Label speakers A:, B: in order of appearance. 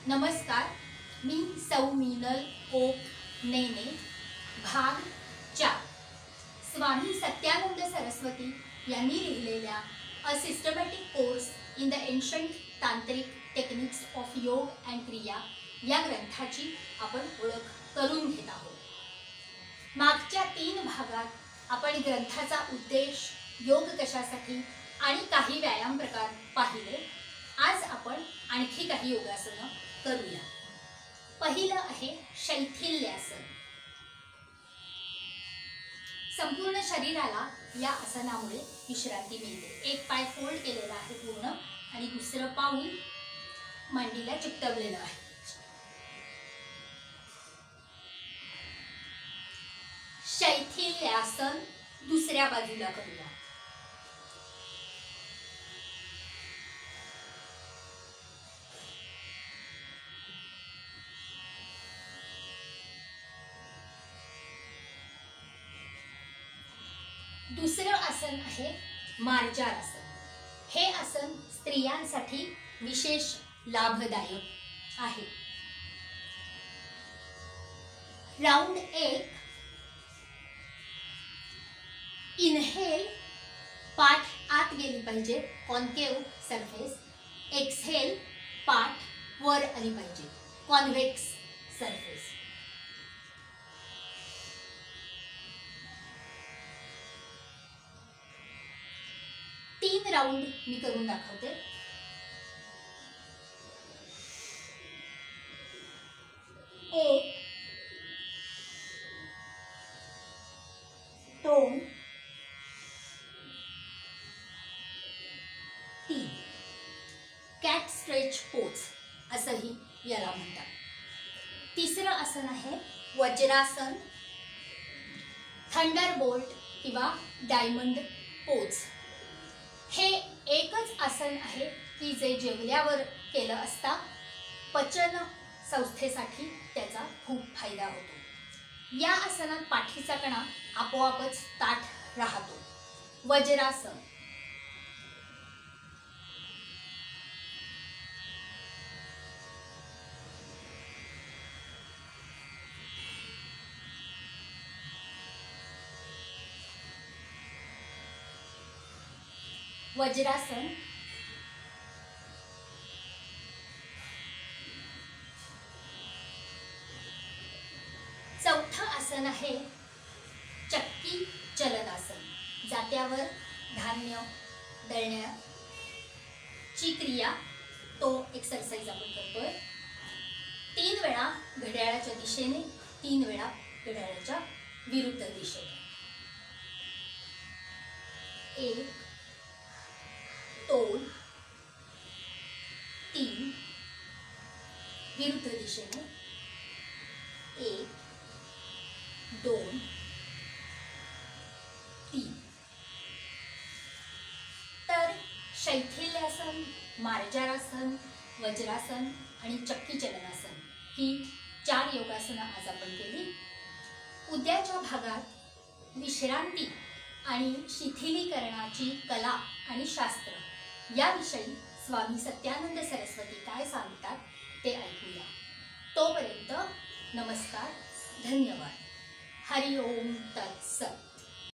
A: नमस्कार, मी सौ मीनल ओक नेने, भाग 4 स्वामी सत्यानंद सरस्वती यांनी लिहिलेल्या a systematic course in the ancient tantric techniques of yoga and kriya या ग्रंथाची आपण ओळख करून घेत आहोत। मागच्या 3 भागात आपण ग्रंथाचा उद्देश, योग कशासाठी आणि काही व्यायाम प्रकार पाहिले। आज आपण आणखी काही योगासनं करूया। पहिलं आहे शैथिल्यासन। संपूर्ण शरीराला या आसनामुळे विश्रांती मिळते। एक पाय फोल्ड केलेला आहे पूर्ण आणि दुसरं पाऊल मांडीला चिकटवलेलं आहे। शैथिल्यासन दुसऱ्या बाजूला करूया। दुसरं आसन आहे मार्जारासन। हे आसन स्त्रियांसाठी विशेष लाभदायक आहे। राउंड 1, इनहेल, पाठ आत गेली पाहिजे, कॉन्केव सरफेस। एक्सहेल, पाठ वर आली पाहिजे, कॉन्व्हेक्स सरफेस। तीन राउंड मी करून दाखवते। 1 2 3 कॅट स्ट्रेच पोज असंही याला म्हणतात। तिसरं आसन आहे वज्रासन, थंडरबोल्ट किंवा डायमंड पोज। हे एकच आसन आहे की जे जेवल्यावर केलं असता पचन संस्थेसाठी त्याचा खूप फायदा होतो। या आसनात पाठीचा कणा आपोआपच ताठ राहतो। वज्रासन। वज्रासन। चौथं आसन आहे चक्की चलनासन। जात्यावर धान्य दळण्याची क्रिया, तो एक्सरसाइज आपण करतोय। 3 वेळा घड्याळाच्या दिशेने, 3 वेळा घड्याळाच्या विरुद्ध दिशेने। 1 2 3 विरुद्ध दिशेने 1 2 3। तर शैथिल्यासन, मार्जारासन, वज्रासन आणि चक्की चलनासन ही 4 योगासनं आज आपण केली। उद्याच्या भागात विश्रांती आणि शिथिलीकरणाची कला आणि शास्त्र याविषयी स्वामी सत्यानंद सरस्वती काय सांगतात ते ऐकूया। तोपर्यंत नमस्कार, धन्यवाद। हरि ओम तत्सत।